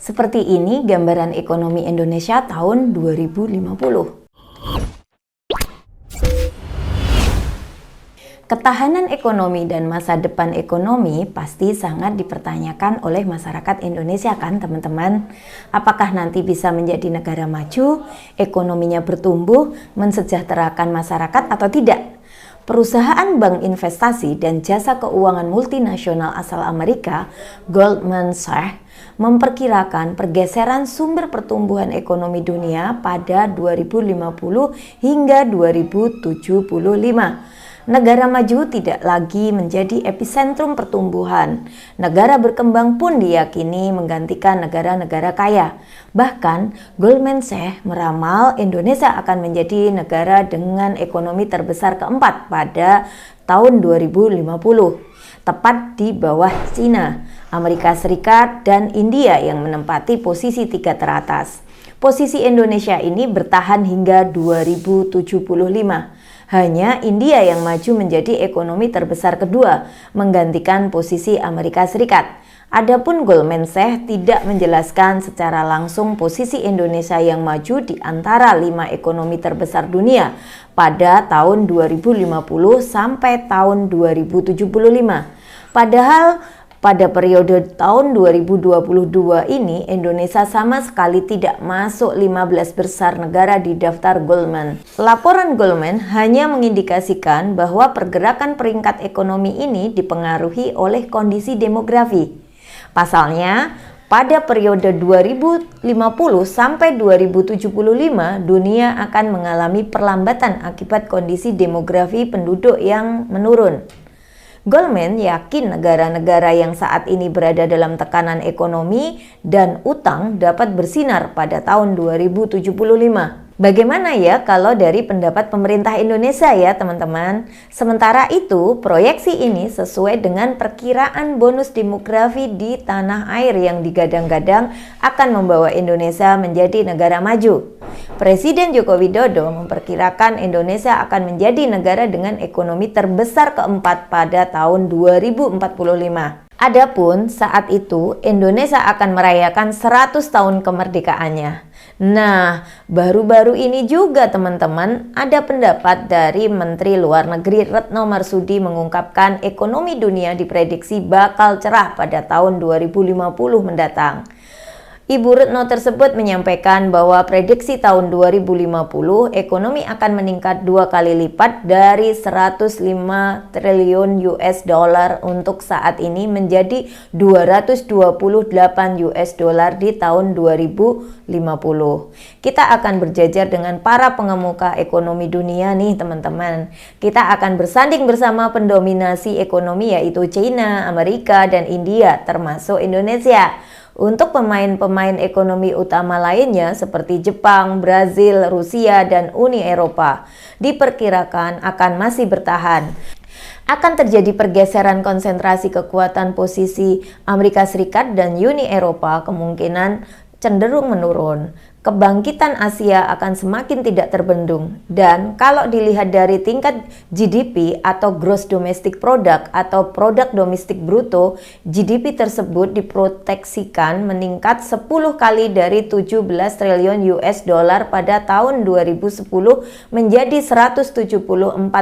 Seperti ini gambaran ekonomi Indonesia tahun 2050. Ketahanan ekonomi dan masa depan ekonomi pasti sangat dipertanyakan oleh masyarakat Indonesia kan teman-teman? Apakah nanti bisa menjadi negara maju, ekonominya bertumbuh, mensejahterakan masyarakat atau tidak? Perusahaan bank investasi dan jasa keuangan multinasional asal Amerika, Goldman Sachs, memperkirakan pergeseran sumber pertumbuhan ekonomi dunia pada 2050 hingga 2075. Negara maju tidak lagi menjadi epicentrum pertumbuhan. Negara berkembang pun diyakini menggantikan negara-negara kaya. Bahkan, Goldman Sachs meramal Indonesia akan menjadi negara dengan ekonomi terbesar keempat pada tahun 2050. Tepat di bawah Cina, Amerika Serikat, dan India yang menempati posisi 3 teratas. Posisi Indonesia ini bertahan hingga 2075. Hanya India yang maju menjadi ekonomi terbesar kedua, menggantikan posisi Amerika Serikat. Adapun Goldman Sachs tidak menjelaskan secara langsung posisi Indonesia yang maju di antara 5 ekonomi terbesar dunia pada tahun 2050 sampai tahun 2075. Padahal pada periode tahun 2022 ini, Indonesia sama sekali tidak masuk 15 besar negara di daftar Goldman. Laporan Goldman hanya mengindikasikan bahwa pergerakan peringkat ekonomi ini dipengaruhi oleh kondisi demografi. Pasalnya, pada periode 2050 sampai 2075, dunia akan mengalami perlambatan akibat kondisi demografi penduduk yang menurun. Goldman yakin negara-negara yang saat ini berada dalam tekanan ekonomi dan utang dapat bersinar pada tahun 2075. Bagaimana ya kalau dari pendapat pemerintah Indonesia ya teman-teman? Sementara itu, proyeksi ini sesuai dengan perkiraan bonus demografi di tanah air yang digadang-gadang akan membawa Indonesia menjadi negara maju. Presiden Joko Widodo memperkirakan Indonesia akan menjadi negara dengan ekonomi terbesar keempat pada tahun 2045. Adapun saat itu Indonesia akan merayakan 100 tahun kemerdekaannya. Nah, baru-baru ini juga teman-teman ada pendapat dari Menteri Luar Negeri Retno Marsudi mengungkapkan ekonomi dunia diprediksi bakal cerah pada tahun 2050 mendatang. Ibu Retno tersebut menyampaikan bahwa prediksi tahun 2050 ekonomi akan meningkat 2 kali lipat dari 105 triliun US dollar untuk saat ini menjadi 228 US dollar di tahun 2050. Kita akan berjajar dengan para pengemuka ekonomi dunia nih teman-teman. Kita akan bersanding bersama pendominasi ekonomi yaitu China, Amerika, dan India termasuk Indonesia. Untuk pemain-pemain ekonomi utama lainnya seperti Jepang, Brazil, Rusia, dan Uni Eropa diperkirakan akan masih bertahan. Akan terjadi pergeseran konsentrasi kekuatan posisi Amerika Serikat dan Uni Eropa kemungkinan cenderung menurun. Kebangkitan Asia akan semakin tidak terbendung. Dan kalau dilihat dari tingkat GDP atau Gross Domestic Product atau Produk Domestik Bruto, GDP tersebut diproyeksikan meningkat 10 kali dari 17 triliun US dollar pada tahun 2010 menjadi 174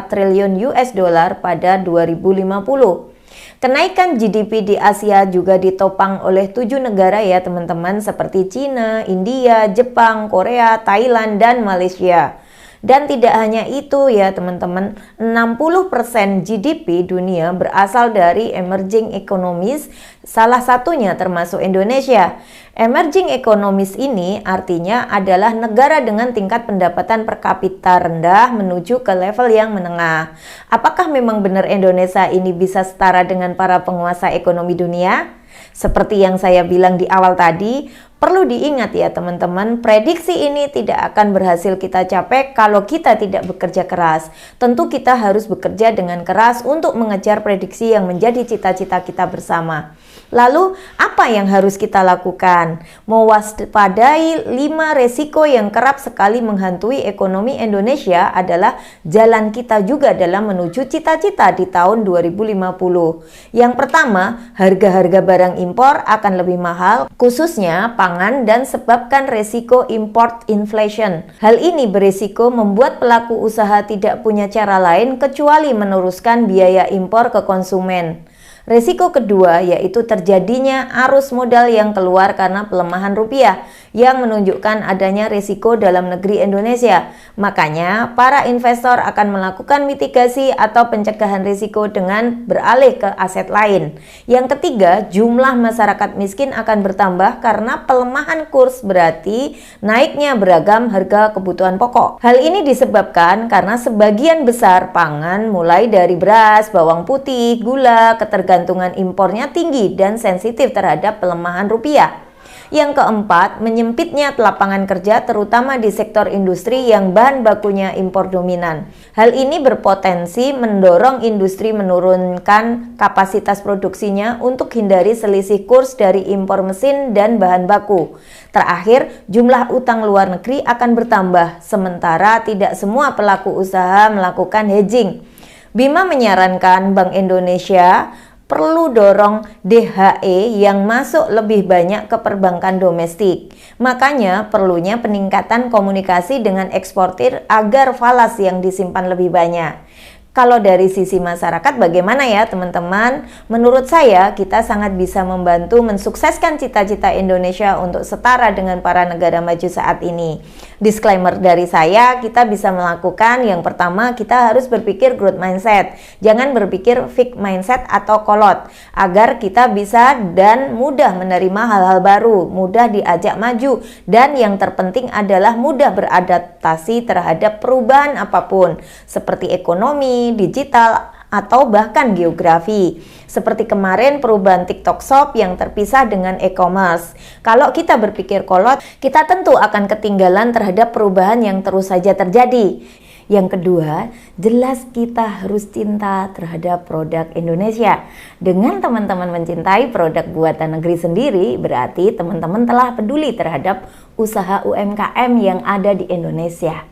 triliun US dollar pada 2050. Kenaikan GDP di Asia juga ditopang oleh 7 negara ya teman-teman seperti China, India, Jepang, Korea, Thailand, dan Malaysia. Dan tidak hanya itu ya teman-teman, 60% GDP dunia berasal dari emerging economies, salah satunya termasuk Indonesia. Emerging economies ini artinya adalah negara dengan tingkat pendapatan per kapita rendah menuju ke level yang menengah. Apakah memang benar Indonesia ini bisa setara dengan para penguasa ekonomi dunia? Seperti yang saya bilang di awal tadi, perlu diingat ya teman-teman, prediksi ini tidak akan berhasil kita capai kalau kita tidak bekerja keras. Tentu kita harus bekerja dengan keras untuk mengejar prediksi yang menjadi cita-cita kita bersama. Lalu, apa yang harus kita lakukan? Mewaspadai 5 resiko yang kerap sekali menghantui ekonomi Indonesia adalah jalan kita juga dalam menuju cita-cita di tahun 2050. Yang pertama, harga-harga barang impor akan lebih mahal, khususnya pangan, dan sebabkan resiko import inflation. Hal ini berisiko membuat pelaku usaha tidak punya cara lain kecuali meneruskan biaya impor ke konsumen. Resiko kedua yaitu terjadinya arus modal yang keluar karena pelemahan rupiah yang menunjukkan adanya resiko dalam negeri Indonesia. Makanya, para investor akan melakukan mitigasi atau pencegahan risiko dengan beralih ke aset lain. Yang ketiga, jumlah masyarakat miskin akan bertambah karena pelemahan kurs berarti naiknya beragam harga kebutuhan pokok. Hal ini disebabkan karena sebagian besar pangan mulai dari beras, bawang putih, gula, ketergantungan impornya tinggi dan sensitif terhadap pelemahan rupiah. Yang keempat, menyempitnya lapangan kerja terutama di sektor industri yang bahan bakunya impor dominan. Hal ini berpotensi mendorong industri menurunkan kapasitas produksinya untuk hindari selisih kurs dari impor mesin dan bahan baku. Terakhir, jumlah utang luar negeri akan bertambah, sementara tidak semua pelaku usaha melakukan hedging. Bima menyarankan Bank Indonesia perlu dorong DHE yang masuk lebih banyak ke perbankan domestik. Makanya perlunya peningkatan komunikasi dengan eksportir agar falas yang disimpan lebih banyak. Kalau dari sisi masyarakat bagaimana ya teman-teman? Menurut saya kita sangat bisa membantu mensukseskan cita-cita Indonesia untuk setara dengan para negara maju saat ini. Disclaimer dari saya, kita bisa melakukan yang pertama, kita harus berpikir growth mindset. Jangan berpikir fixed mindset atau kolot, agar kita bisa dan mudah menerima hal-hal baru, mudah diajak maju, dan yang terpenting adalah mudah beradaptasi terhadap perubahan apapun, seperti ekonomi, digital, atau bahkan geografi. Seperti kemarin perubahan TikTok Shop yang terpisah dengan e-commerce. Kalau kita berpikir kolot, kita tentu akan ketinggalan terhadap perubahan yang terus saja terjadi. Yang kedua, jelas kita harus cinta terhadap produk Indonesia. Dengan teman-teman mencintai produk buatan negeri sendiri, berarti teman-teman telah peduli terhadap usaha UMKM yang ada di Indonesia,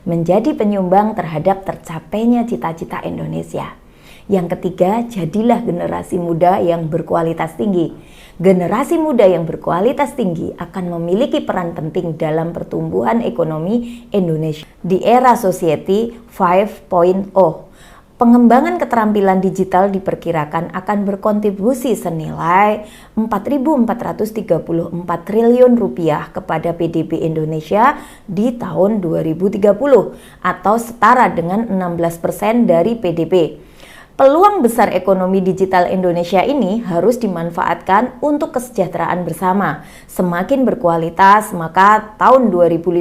menjadi penyumbang terhadap tercapainya cita-cita Indonesia. Yang ketiga, jadilah generasi muda yang berkualitas tinggi. Generasi muda yang berkualitas tinggi akan memiliki peran penting dalam pertumbuhan ekonomi Indonesia di era Society 5.0. Pengembangan keterampilan digital diperkirakan akan berkontribusi senilai 4.434 triliun rupiah kepada PDB Indonesia di tahun 2030 atau setara dengan 16% dari PDB. Peluang besar ekonomi digital Indonesia ini harus dimanfaatkan untuk kesejahteraan bersama. Semakin berkualitas, maka tahun 2050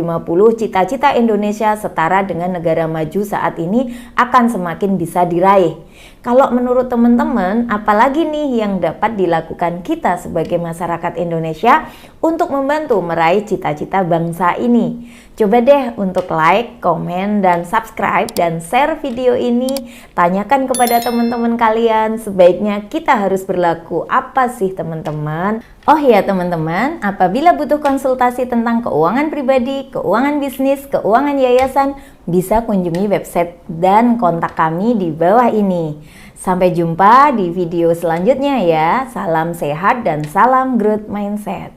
cita-cita Indonesia setara dengan negara maju saat ini akan semakin bisa diraih. Kalau menurut teman-teman, apalagi nih yang dapat dilakukan kita sebagai masyarakat Indonesia untuk membantu meraih cita-cita bangsa ini? Coba deh untuk like, komen, dan subscribe, dan share video ini. Tanyakan kepada teman-teman kalian, sebaiknya kita harus berlaku apa sih teman-teman? Oh ya teman-teman, apabila butuh konsultasi tentang keuangan pribadi, keuangan bisnis, keuangan yayasan, bisa kunjungi website dan kontak kami di bawah ini. Sampai jumpa di video selanjutnya ya. Salam sehat dan salam growth mindset.